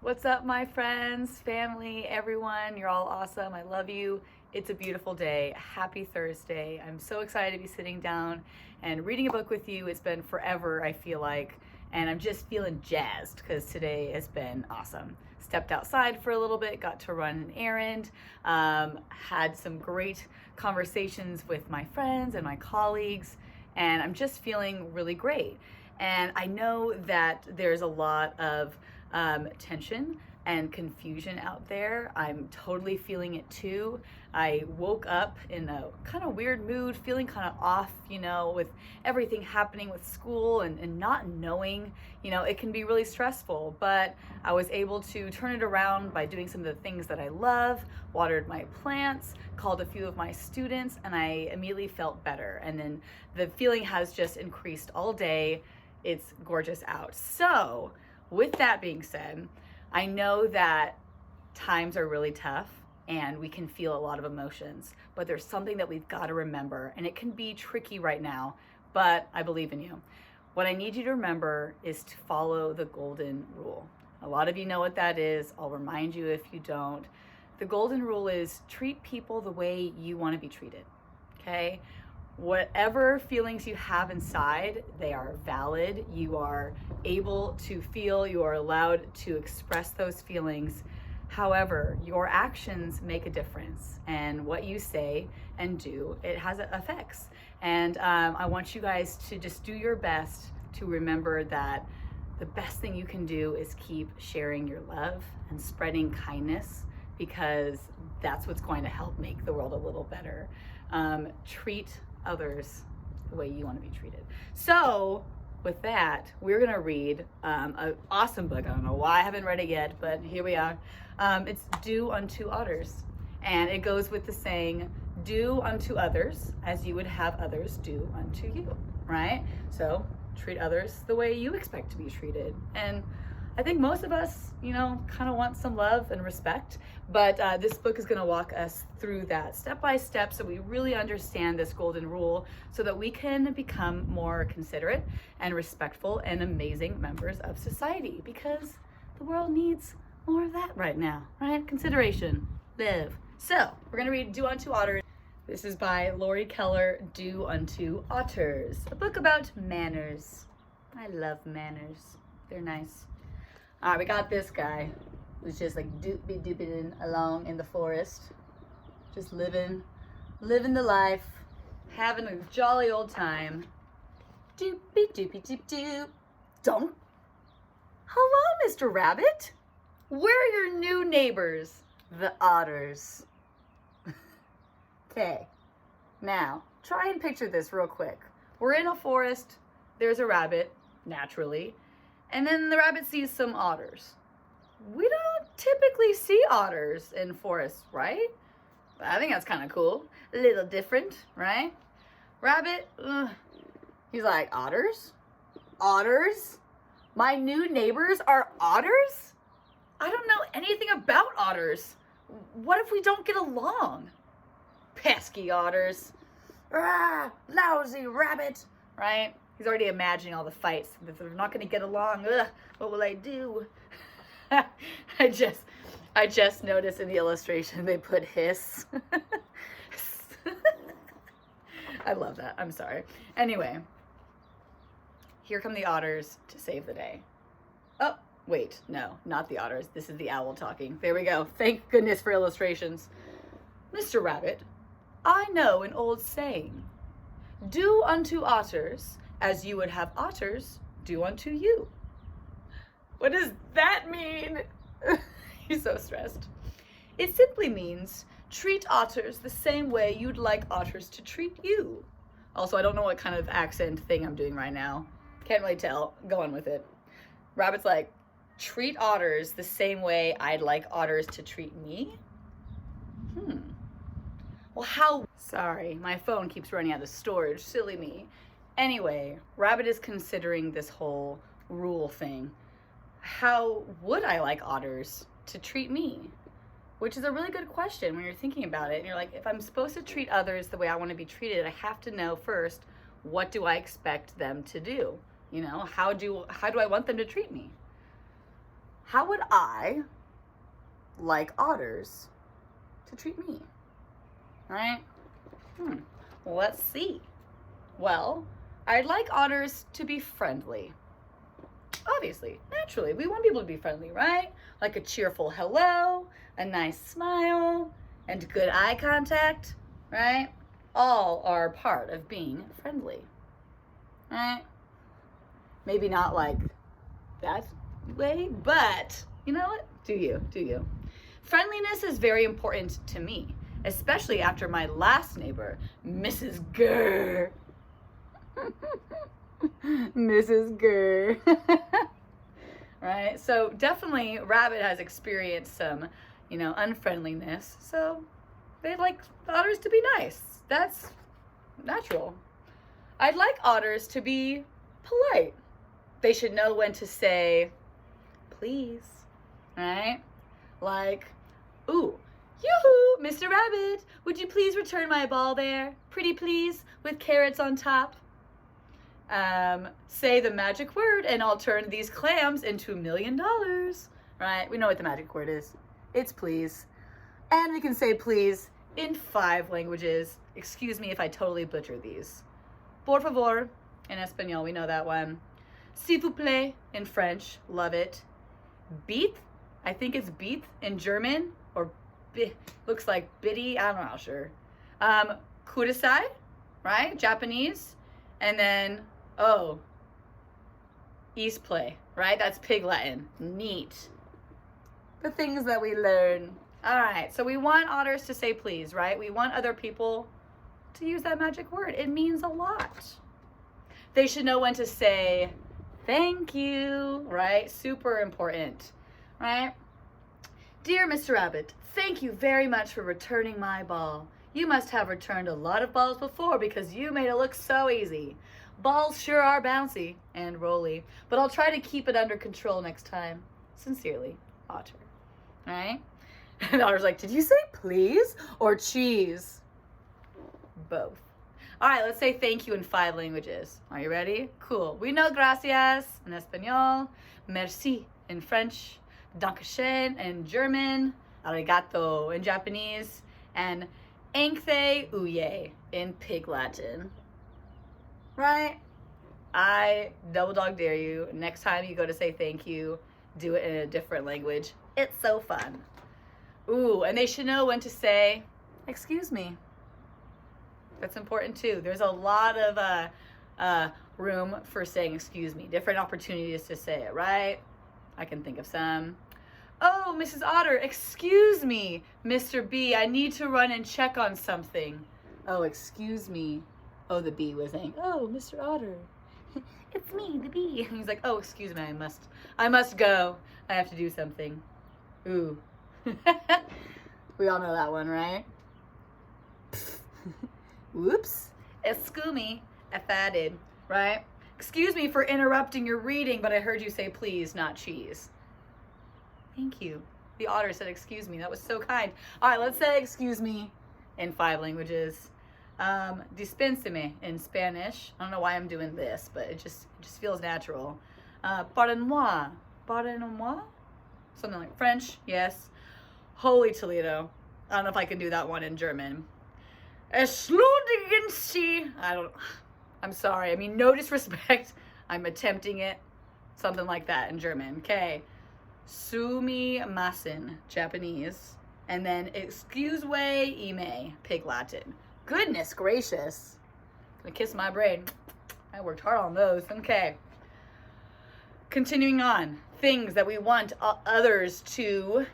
What's up, my friends, family, everyone? You're all awesome. I love you. It's a beautiful day. Happy Thursday. I'm so excited to be sitting down and reading a book with you. It's been forever, I feel like, and I'm just feeling jazzed because today has been awesome. Stepped outside for a little bit, got to run an errand, had some great conversations with my friends and my colleagues, and I'm just feeling really great. And I know that there's a lot of tension and confusion out there. I'm totally feeling it too. I woke up in a kind of weird mood, feeling kind of off, with everything happening with school and not knowing, it can be really stressful, but I was able to turn it around by doing some of the things that I love, watered my plants, called a few of my students, and I immediately felt better. And then the feeling has just increased all day. It's gorgeous out. So, with that being said, I know that times are really tough and we can feel a lot of emotions, but there's something that we've got to remember, and it can be tricky right now, but I believe in you. What I need you to remember is to follow the golden rule. A lot of you know what that is. I'll remind you if you don't. The golden rule is treat people the way you want to be treated, okay? Whatever feelings you have inside, they are valid. You are able to feel, you are allowed to express those feelings. However, your actions make a difference, and what you say and do, it has effects. And I want you guys to just do your best to remember that the best thing you can do is keep sharing your love and spreading kindness, because that's what's going to help make the world a little better. Treat others the way you want to be treated. So with that, we're gonna read an awesome book. I don't know why I haven't read it yet, but here we are. It's Do Unto Otters, and it goes with the saying, do unto others as you would have others do unto you, right? So treat others the way you expect to be treated. And I think most of us, kind of want some love and respect, but this book is going to walk us through that step by step so we really understand this golden rule so that we can become more considerate and respectful and amazing members of society, because the world needs more of that right now, right? Consideration, live. So we're going to read Do Unto Otters. This is by Laurie Keller, Do Unto Otters, a book about manners. I love manners. They're nice. All right, we got this guy who's just like dooping along in the forest, just living the life, having a jolly old time. Doopy doopy doop doop. Don't. Hello, Mr. Rabbit. Where are your new neighbors, the otters? Okay, now try and picture this real quick. We're in a forest. There's a rabbit, naturally. And then the rabbit sees some otters. We don't typically see otters in forests, right? But I think that's kind of cool. A little different, right? Rabbit, he's like, otters? Otters? My new neighbors are otters? I don't know anything about otters. What if we don't get along? Pesky otters. Ah, lousy rabbit, right? He's already imagining all the fights. If they're not going to get along, what will I do? I just noticed in the illustration they put hiss. I love that. I'm sorry. Anyway, here come the otters to save the day. Oh, wait, no, not the otters. This is the owl talking. There we go. Thank goodness for illustrations. Mr. Rabbit, I know an old saying. Do unto otters as you would have otters do unto you. What does that mean? He's so stressed. It simply means treat otters the same way you'd like otters to treat you. Also, I don't know what kind of accent thing I'm doing right now. Can't really tell. Go on with it. Rabbit's like, treat otters the same way I'd like otters to treat me? Well, how? Sorry, my phone keeps running out of storage. Silly me. Anyway, Rabbit is considering this whole rule thing. How would I like otters to treat me? Which is a really good question when you're thinking about it. And you're like, if I'm supposed to treat others the way I want to be treated, I have to know first, what do I expect them to do? How do I want them to treat me? How would I like otters to treat me? Right? Let's see. Well, I'd like otters to be friendly. Obviously, naturally, we want people to be friendly, right? Like a cheerful hello, a nice smile, and good eye contact, right? All are part of being friendly, right? Maybe not like that way, but you know what? Do you? Friendliness is very important to me, especially after my last neighbor, Mrs. Gurr. Mrs. Gurr. Right? So definitely Rabbit has experienced some, unfriendliness. So they'd like otters to be nice. That's natural. I'd like otters to be polite. They should know when to say, please, right? Like, ooh, yoo-hoo, Mr. Rabbit, would you please return my ball there? Pretty please, with carrots on top. Say the magic word and I'll turn these clams into $1 million, right? We know what the magic word is. It's please. And we can say please in 5 languages. Excuse me if I totally butcher these. Por favor, in Espanol, we know that one. S'il vous plaît, in French, love it. Beet, I think it's beet in German, or looks like bitty, I'm not sure. Kudasai, right, Japanese. And then, East play, right, that's Pig Latin. Neat. The things that we learn. All right, so we want otters to say please, right? We want other people to use that magic word. It means a lot. They should know when to say thank you, right? Super important, right? Dear Mr. Rabbit, thank you very much for returning my ball. You must have returned a lot of balls before because you made it look so easy. Balls sure are bouncy and rolly, but I'll try to keep it under control next time. Sincerely, Otter. All right? And Otter's like, did you say please or cheese? Both. All right, let's say thank you in 5 languages. Are you ready? Cool. We know gracias in Espanol, merci in French, dankeschön in German, arigato in Japanese, and Happpppyyyy in Pig Latin. Right? I double dog dare you. Next time you go to say thank you, do it in a different language. It's so fun. Ooh, and they should know when to say, excuse me. That's important too. There's a lot of room for saying excuse me. Different opportunities to say it, right? I can think of some. Oh, Mrs. Otter, excuse me, Mr. B. I need to run and check on something. Oh, excuse me. Oh, the bee was saying, oh, Mr. Otter. It's me, the bee. And he's like, oh, excuse me, I must go. I have to do something. Ooh. We all know that one, right? Whoops. Excuse me if I did, right? Excuse me for interrupting your reading, but I heard you say please, not cheese. Thank you. The otter said excuse me. That was so kind. All right, let's say excuse me in 5 languages. Dispénseme in Spanish. I don't know why I'm doing this, but it just feels natural. Pardon-moi. Pardon-moi? Something like French, yes. Holy Toledo. I don't know if I can do that one in German. I'm sorry. I mean, no disrespect. I'm attempting it. Something like that in German. Okay. Sumimasen, Japanese. And then excuse-me, Pig Latin. Goodness gracious. Gonna kiss my brain. I worked hard on those. Okay. Continuing on. Things that we want others to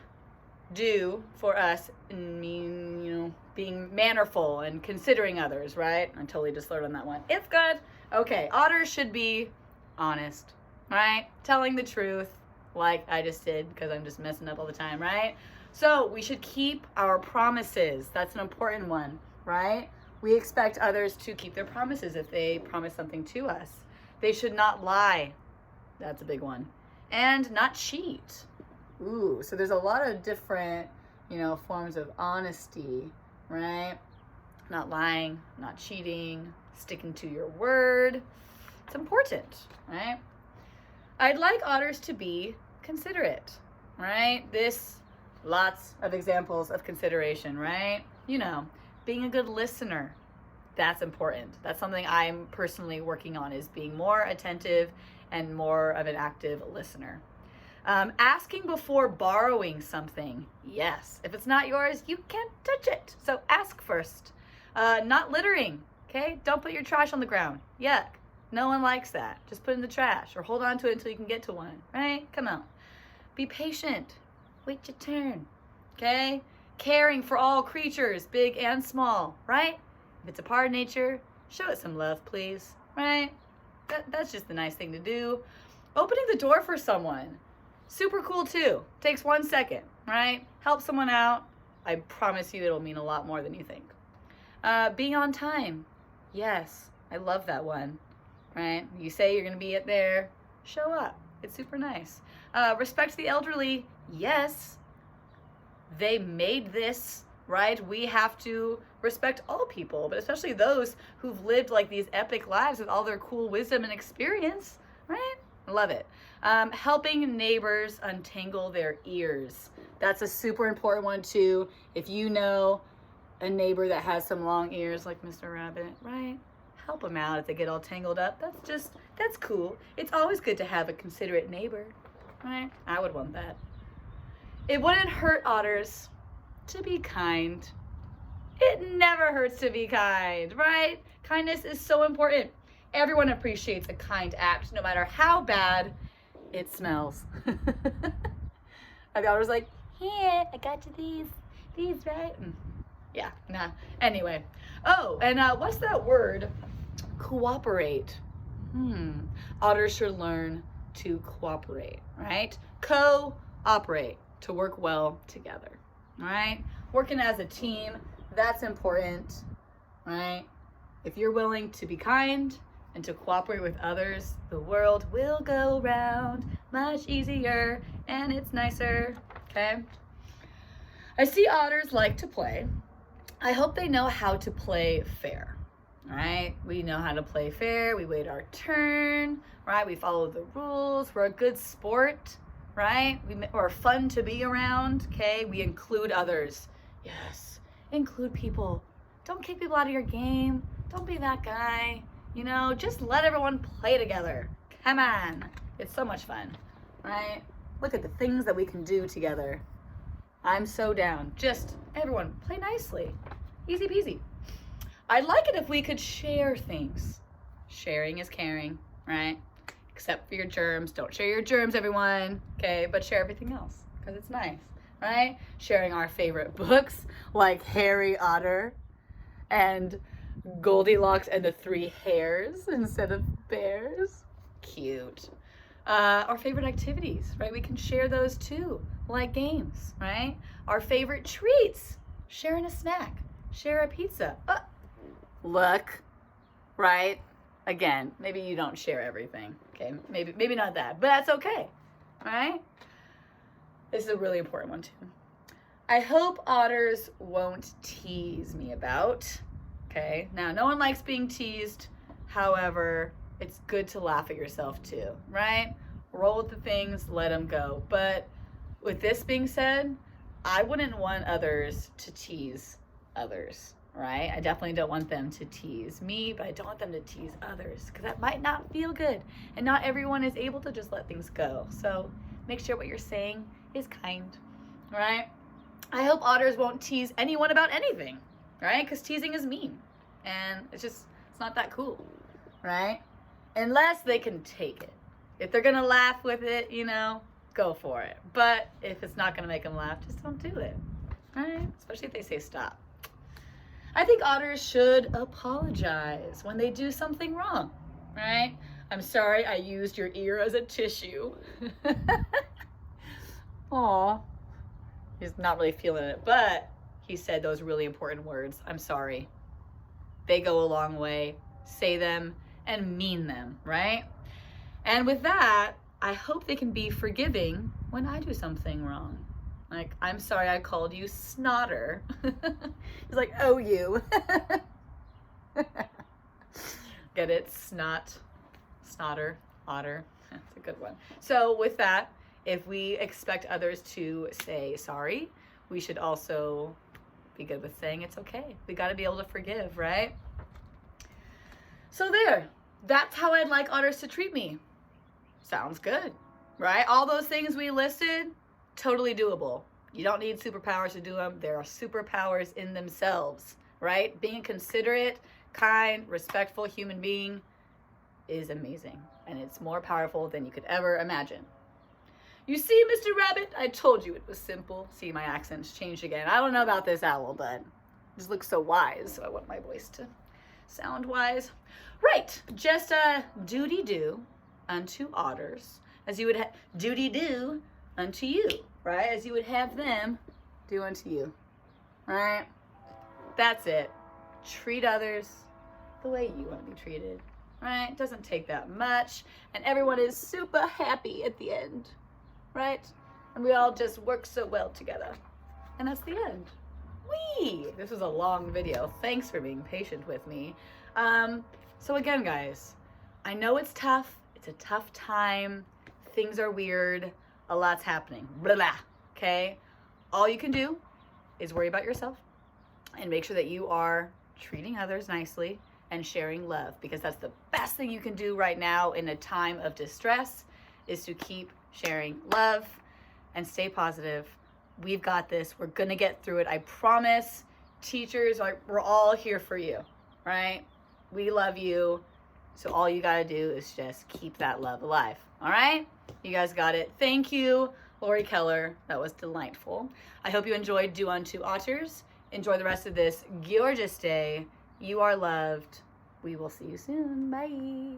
do for us, being mannerful and considering others, right? I totally just learned on that one. It's good. Okay, otters should be honest, right? Telling the truth, like I just did, because I'm just messing up all the time, right? So we should keep our promises. That's an important one, right? We expect others to keep their promises if they promise something to us. They should not lie. That's a big one. And not cheat. Ooh, so there's a lot of different, forms of honesty, right? Not lying, not cheating, sticking to your word. It's important, right? I'd like otters to be considerate. right? Lots of examples of consideration, right? You know, being a good listener, that's important. That's something I'm personally working on, is being more attentive and more of an active listener. Asking before borrowing something. Yes. If it's not yours, you can't touch it. So ask first. Not littering. Okay? Don't put your trash on the ground. Yuck. No one likes that. Just put it in the trash or hold on to it until you can get to one. Right? Come on. Be patient. Wait your turn. Okay? Caring for all creatures, big and small. Right? If it's a part of nature, show it some love, please. Right? That's just the nice thing to do. Opening the door for someone. Super cool too. Takes 1 second, right? Help someone out. I promise you it'll mean a lot more than you think. Being on time. Yes, I love that one, right? You say you're going to be there, show up. It's super nice. Respect the elderly. Yes, they made this, right? We have to respect all people, but especially those who've lived like these epic lives with all their cool wisdom and experience, right? I love it. Helping neighbors untangle their ears. That's a super important one too. If you know a neighbor that has some long ears like Mr. Rabbit, right? Help them out if they get all tangled up. That's cool. It's always good to have a considerate neighbor, right? I would want that. It wouldn't hurt otters to be kind. It never hurts to be kind, right? Kindness is so important. Everyone appreciates a kind act, no matter how bad it smells. And the otter's like, here, I got you these, right? Yeah, nah. Anyway. Oh, and what's that word? Cooperate. Otters should learn to cooperate, right? Cooperate, to work well together, right? Working as a team, that's important, right? If you're willing to be kind and to cooperate with others, the world will go round much easier and it's nicer, okay? I see otters like to play. I hope they know how to play fair, right? We know how to play fair. We wait our turn, right? We follow the rules. We're a good sport, right? We're fun to be around, okay? We include others. Yes, include people. Don't kick people out of your game. Don't be that guy. You know, just let everyone play together. Come on. It's so much fun, right? Look at the things that we can do together. I'm so down. Just everyone play nicely. Easy peasy. I'd like it if we could share things. Sharing is caring, right? Except for your germs. Don't share your germs, everyone. Okay, but share everything else because it's nice, right? Sharing our favorite books like Harry Otter and Goldilocks and the Three Hares instead of bears. Cute. Our favorite activities, right? We can share those too, like games, right? Our favorite treats. Sharing a snack. Share a pizza. Look, right? Again, maybe you don't share everything, okay? Maybe not that, but that's okay, right? This is a really important one too. I hope otters won't tease me about. Okay, now no one likes being teased. However, it's good to laugh at yourself too, right? Roll with the things, let them go. But with this being said, I wouldn't want others to tease others, right? I definitely don't want them to tease me, but I don't want them to tease others because that might not feel good. And not everyone is able to just let things go. So make sure what you're saying is kind, right? I hope otters won't tease anyone about anything, right? Because teasing is mean and it's not that cool, right? Unless they can take it. If they're gonna laugh with it, you know, go for it. But if it's not gonna make them laugh, just don't do it, right? Especially if they say stop. I think otters should apologize when they do something wrong, right? I'm sorry I used your ear as a tissue. Aw. He's not really feeling it, but he said those really important words. I'm sorry. They go a long way. Say them and mean them, right? And with that, I hope they can be forgiving when I do something wrong. Like, I'm sorry I called you Snotter. He's like, oh, you. Get it? Snot, Snotter, Otter. That's a good one. So with that, if we expect others to say sorry, we should also be good with saying it's okay. We got to be able to forgive, right? So there, that's how I'd like otters to treat me. Sounds good, right? All those things we listed, totally doable. You don't need superpowers to do them. There are superpowers in themselves, right? Being considerate, kind, respectful human being is amazing. And it's more powerful than you could ever imagine. You see, Mr. Rabbit, I told you it was simple. See, my accent's changed again. I don't know about this owl, but it just looks so wise. So I want my voice to sound wise. Right, just duty do unto otters, as you would duty do unto you, right? As you would have them do unto you, right? That's it. Treat others the way you want to be treated, right? It doesn't take that much, and everyone is super happy at the end, right? And we all just work so well together, and that's the end. Whee! This was a long video. Thanks for being patient with me. So again, guys, I know it's tough. It's a tough time. Things are weird. A lot's happening. Blah, blah, okay? All you can do is worry about yourself and make sure that you are treating others nicely and sharing love, because that's the best thing you can do right now in a time of distress, is to keep sharing love and stay positive. We've got this. We're going to get through it. I promise. Teachers, we're all here for you, right? We love you. So all you got to do is just keep that love alive. All right? You guys got it. Thank you, Laurie Keller. That was delightful. I hope you enjoyed Do Unto Otters. Enjoy the rest of this gorgeous day. You are loved. We will see you soon. Bye.